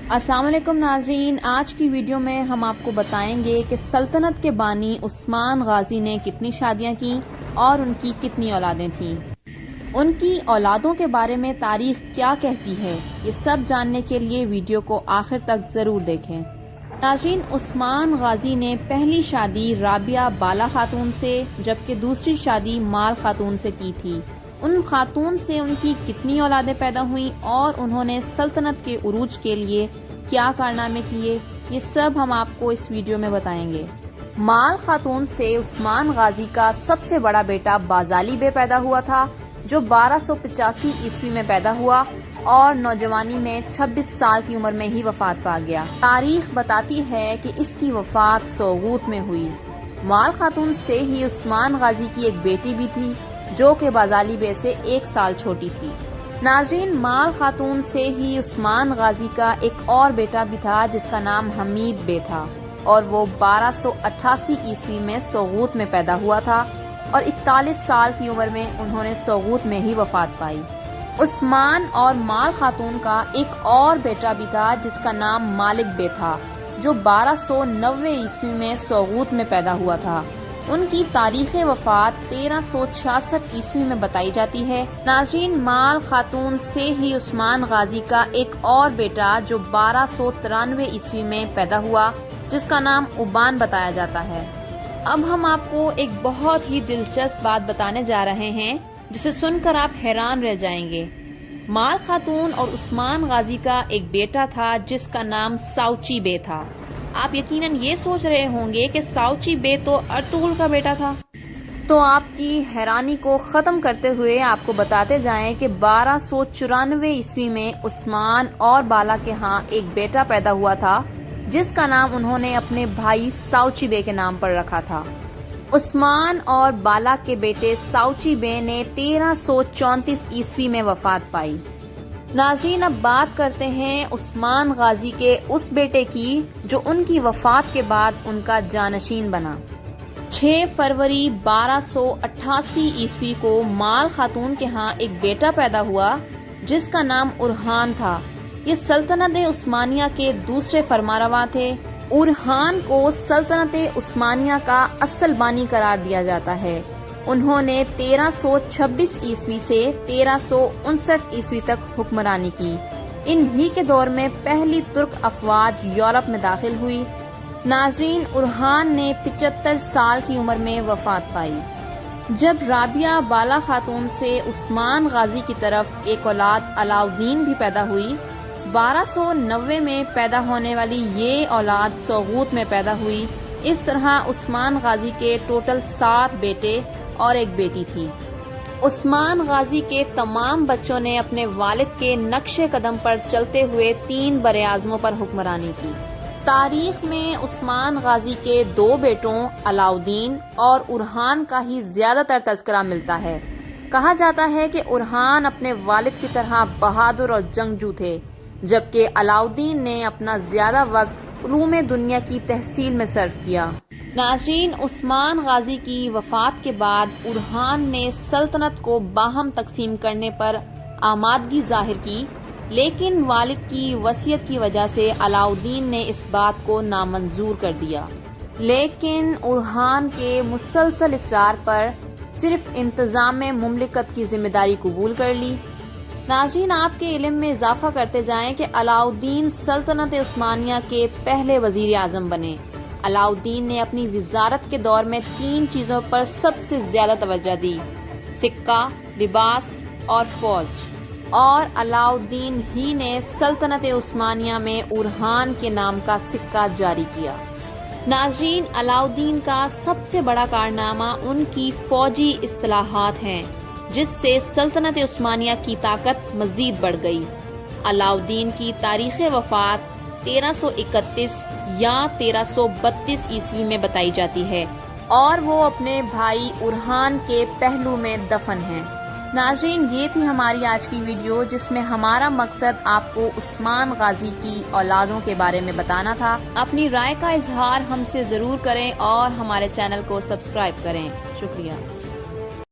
अस्सलाम वालेकुम नाजरीन, आज की वीडियो में हम आपको बताएंगे कि सल्तनत के बानी उस्मान गाजी ने कितनी शादियां की और उनकी कितनी औलादें थीं। उनकी औलादों के बारे में तारीख क्या कहती है, ये सब जानने के लिए वीडियो को आखिर तक जरूर देखें। नाजरीन, उस्मान गाजी ने पहली शादी राबिया बाला खातून से जबकि दूसरी शादी माल खातून से की थी। उन खातून से उनकी कितनी औलादें पैदा हुईं और उन्होंने सल्तनत के उरूज के लिए क्या कारनामे किए, ये सब हम आपको इस वीडियो में बताएंगे। माल खातून से उस्मान गाजी का सबसे बड़ा बेटा बाजाली बे पैदा हुआ था, जो 1285 ईस्वी में पैदा हुआ और नौजवानी में 26 साल की उम्र में ही वफात पा गया। तारीख बताती है कि इसकी वफात सोगूत में हुई। माल खातून से ही उस्मान गाजी की एक बेटी भी थी, जो कि बाजाली बे से 1 साल छोटी थी। नाजरीन, माल खातून से ही उस्मान गाजी का एक और बेटा भी था, जिसका नाम हमीद बे था और वो 1288 ईस्वी में सोगूत में पैदा हुआ था और 41 साल की उम्र में उन्होंने सोगूत में ही वफात पाई। उस्मान और माल खातून का एक और बेटा भी था, जिसका नाम मालिक बे था, जो 1290 ईस्वी में सोगूत में पैदा हुआ था। उनकी तारीख वफात 1366 ईस्वी में बताई जाती है। नाजरीन, माल खातून से ही उस्मान गाजी का एक और बेटा, जो 1293 ईस्वी में पैदा हुआ, जिसका नाम उबान बताया जाता है। अब हम आपको एक बहुत ही दिलचस्प बात बताने जा रहे हैं, जिसे सुनकर आप हैरान रह जाएंगे। माल खातून और उस्मान गाजी का एक बेटा था, जिसका नाम साउची बे था। आप यकीनन ये सोच रहे होंगे कि साउची बे तो अर्तुगरुल का बेटा था। तो आपकी हैरानी को खत्म करते हुए आपको बताते जाएं कि 1294 ईस्वी में उस्मान और बाला के यहाँ एक बेटा पैदा हुआ था, जिसका नाम उन्होंने अपने भाई साउची बे के नाम पर रखा था। उस्मान और बाला के बेटे साउची बे ने 1334 ईस्वी में वफात पाई। नाज़रीन, अब बात करते हैं उस्मान गाजी के उस बेटे की, जो उनकी वफात के बाद उनका जानशीन बना। 6 फरवरी 1288 ईस्वी को माल खातून के यहाँ एक बेटा पैदा हुआ, जिसका नाम उरहान था। ये सल्तनत उस्मानिया के दूसरे फरमारवा थे। उरहान को सल्तनत उस्मानिया का असल बानी करार दिया जाता है। उन्होंने 1326 ईस्वी से 1359 ईस्वी तक हुक्मरानी की। इन्हीं के दौर में पहली तुर्क अफवाज यूरोप में दाखिल हुई। नाजरीन, उरहान ने 75 साल की उम्र में वफात पाई। जब राबिया बाला खातून से उस्मान गाजी की तरफ एक औलाद अलाउद्दीन भी पैदा हुई। 1290 में पैदा होने वाली ये औलाद सोगूत में पैदा हुई। इस तरह उस्मान गाजी के टोटल 7 बेटे और एक बेटी थी। उस्मान गाजी के तमाम बच्चों ने अपने वालिद के नक्शे कदम पर चलते हुए 3 बरे-आज़मों पर हुक्मरानी की। तारीख में उस्मान गाजी के 2 बेटों अलाउद्दीन और उरहान का ही ज्यादातर तज़किरा मिलता है। कहा जाता है कि उरहान अपने वालिद की तरह बहादुर और जंगजू थे, जबकि अलाउद्दीन ने अपना ज्यादा वक्त उलूम दुनिया की तहसील में सर्फ किया। नाज़रीन, उस्मान गाजी की वफात के बाद उरहान ने सल्तनत को बाहम तकसीम करने पर आमादगी जाहिर की, लेकिन वालिद की वसीयत की वजह से अलाउद्दीन ने इस बात को नामंजूर कर दिया। लेकिन उरहान के मुसलसल इसरार पर सिर्फ इंतजाम मुमलिकत की जिम्मेदारी कबूल कर ली। नाज़रीन, आपके इल्म में इजाफा करते जाएं कि अलाउद्दीन सल्तनत उस्मानिया के पहले वजीर आजम बने। अलाउद्दीन ने अपनी विजारत के दौर में 3 चीजों पर सबसे ज्यादा तवज्जो दी: सिक्का, लिबास और फौज। और अलाउद्दीन ही ने सल्तनत उस्मानिया में उरहान के नाम का सिक्का जारी किया। नाजरीन, अलाउद्दीन का सबसे बड़ा कारनामा उनकी फौजी इस्तिलाहात हैं, जिससे सल्तनत उस्मानिया की ताकत मजीद बढ़ गई। अलाउद्दीन की तारीख वफात 1331 या 1332 ईस्वी में बताई जाती है और वो अपने भाई उरहान के पहलू में दफन हैं। नाज़रीन, ये थी हमारी आज की वीडियो, जिसमें हमारा मकसद आपको उस्मान गाजी की औलादों के बारे में बताना था। अपनी राय का इजहार हमसे जरूर करें और हमारे चैनल को सब्सक्राइब करें। शुक्रिया।